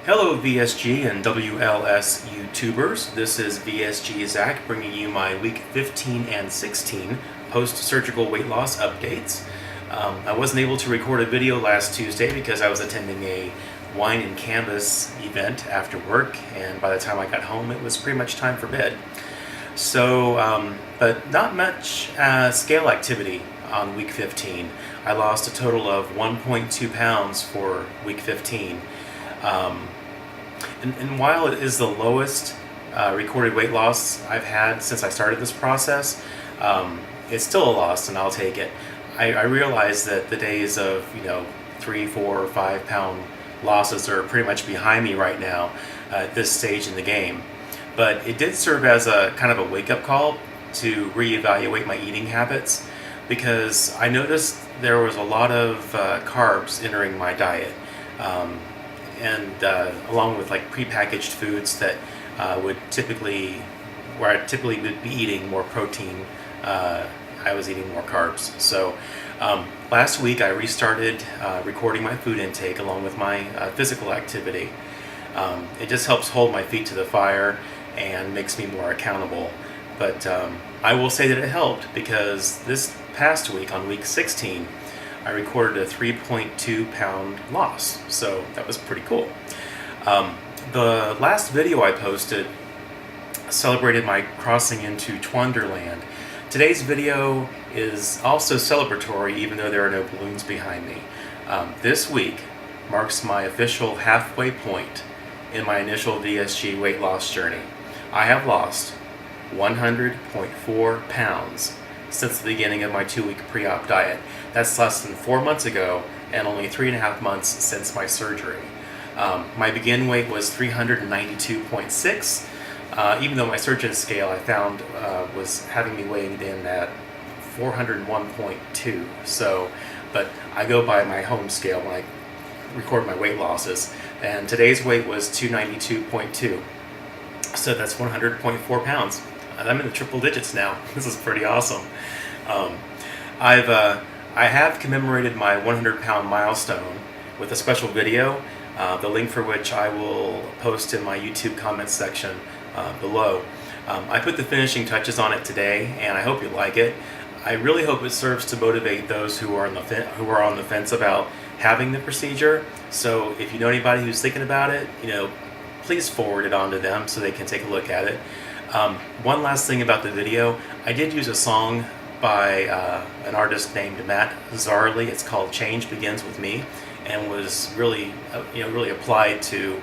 Hello VSG and WLS YouTubers, this is VSG Zac bringing you my week 15 and 16 post-surgical weight loss updates. I wasn't able to record a video last Tuesday because I was attending a wine and canvas event after work, and by the time I got home it was pretty much time for bed. So, but not much scale activity on week 15. I lost a total of 1.2 pounds for week 15. And while it is the lowest recorded weight loss I've had since I started this process, it's still a loss, and I'll take it. I realize that the days of 3, 4, 5 pound losses are pretty much behind me right now at this stage in the game. But it did serve as a kind of a wake-up call to reevaluate my eating habits, because I noticed there was a lot of carbs entering my diet. And along with like prepackaged foods that where I typically would be eating more protein, I was eating more carbs. So last week I restarted recording my food intake along with my physical activity. It just helps hold my feet to the fire and makes me more accountable. But I will say that it helped, because this past week, on week 16, I recorded a 3.2 pound loss, so that was pretty cool. The last video I posted celebrated my crossing into Twonderland. Today's video is also celebratory, even though there are no balloons behind me. This week marks my official halfway point in my initial VSG weight loss journey. I have lost 100.4 pounds since the beginning of my 2-week pre-op diet. That's less than 4 months ago, and only 3.5 months since my surgery. My begin weight was 392.6, even though my surgeon's scale I found was having me weighed in at 401.2. So, but I go by my home scale when I record my weight losses, and today's weight was 292.2. So that's 100.4 pounds. I'm in the triple digits now. This is pretty awesome. I have commemorated my 100-pound milestone with a special video, the link for which I will post in my YouTube comments section below. I put the finishing touches on it today, and I hope you like it. I really hope it serves to motivate those who are on the fence about having the procedure. So if you know anybody who's thinking about it, please forward it on to them so they can take a look at it. One last thing about the video, I did use a song by an artist named Matt Zarley. It's called "Change Begins With Me," and was really, really applied to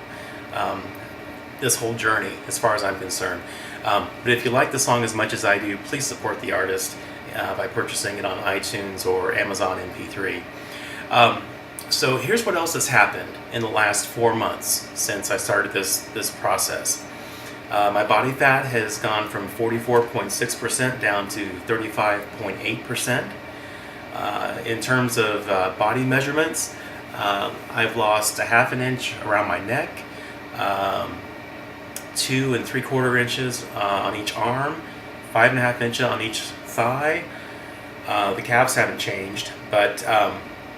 this whole journey as far as I'm concerned. But if you like the song as much as I do, please support the artist by purchasing it on iTunes or Amazon MP3. So here's what else has happened in the last 4 months since I started this process. My body fat has gone from 44.6% down to 35.8%. In terms of body measurements, I've lost 1/2 inch around my neck, 2 3/4 inches on each arm, 5.5 inches on each thigh. The calves haven't changed, but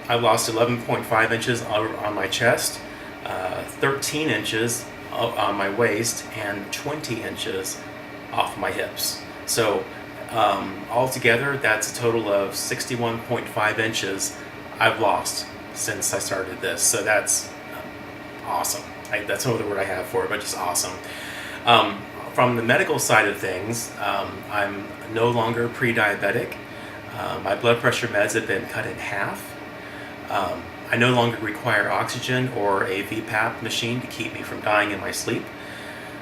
I've lost 11.5 inches on my chest, 13 inches on my waist, and 20 inches off my hips. So altogether, that's a total of 61.5 inches I've lost since I started this. So that's awesome. That's no other word I have for it, but just awesome. From the medical side of things, I'm no longer pre-diabetic. My blood pressure meds have been cut in half. I no longer require oxygen or a VPAP machine to keep me from dying in my sleep.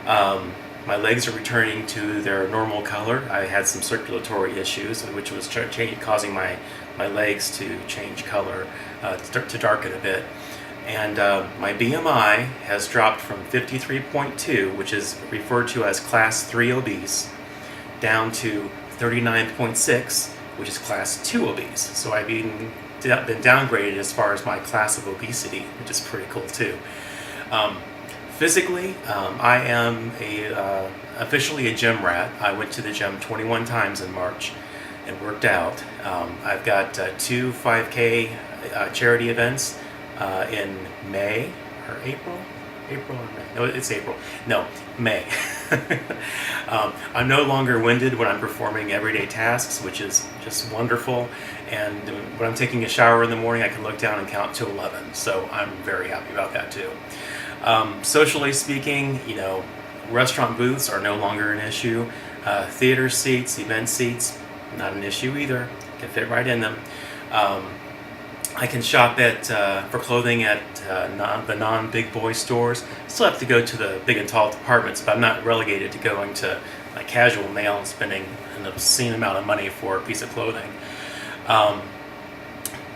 My legs are returning to their normal color. I had some circulatory issues, which was causing my legs to change color, to darken a bit. And my BMI has dropped from 53.2, which is referred to as class 3 obese, down to 39.6, which is class 2 obese. So I've been downgraded as far as my class of obesity, which is pretty cool too. Physically, I am officially a gym rat. I went to the gym 21 times in March and worked out. I've got 2 5K charity events in May or April. April or May? No, it's April. No, May. I'm no longer winded when I'm performing everyday tasks, which is just wonderful. And when I'm taking a shower in the morning, I can look down and count to 11. So I'm very happy about that too. Socially speaking, restaurant booths are no longer an issue. Theater seats, event seats, not an issue either. Can fit right in them. I can shop for clothing at the non-big boy stores. Still have to go to the big and tall departments, but I'm not relegated to going to like casual male and spending an obscene amount of money for a piece of clothing.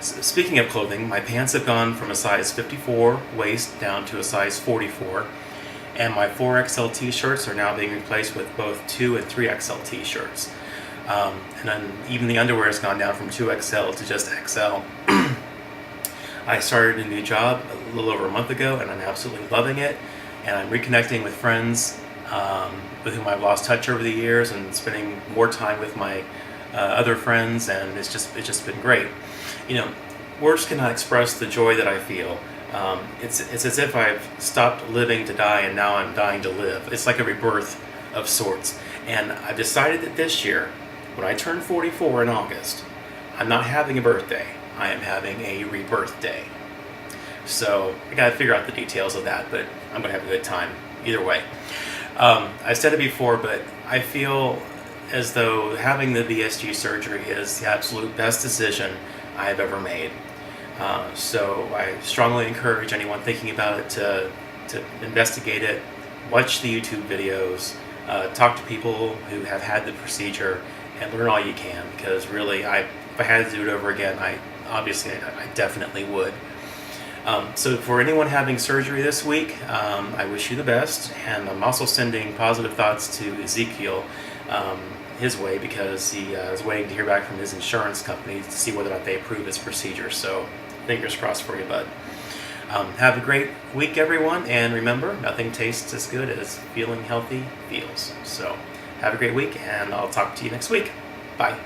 Speaking of clothing, my pants have gone from a size 54 waist down to a size 44, and my 4XL t-shirts are now being replaced with both 2 and 3XL t-shirts. And then even the underwear has gone down from 2XL to just XL. I started a new job a little over a month ago, and I'm absolutely loving it. And I'm reconnecting with friends with whom I've lost touch over the years, and spending more time with my other friends, and it's just been great. Words cannot express the joy that I feel. It's as if I've stopped living to die, and now I'm dying to live. It's like a rebirth of sorts. And I've decided that this year, when I turn 44 in August, I'm not having a birthday. I am having a rebirth day. So I gotta figure out the details of that, but I'm gonna have a good time either way. I said it before, but I feel as though having the VSG surgery is the absolute best decision I've ever made. So I strongly encourage anyone thinking about it to investigate it, watch the YouTube videos, talk to people who have had the procedure, and learn all you can, because really, if I had to do it over again, I definitely would. So for anyone having surgery this week, I wish you the best, and I'm also sending positive thoughts to Ezekiel his way, because he is waiting to hear back from his insurance company to see whether or not they approve his procedure. So fingers crossed for you, bud. Have a great week, everyone, and remember, nothing tastes as good as feeling healthy feels. So have a great week, and I'll talk to you next week. Bye.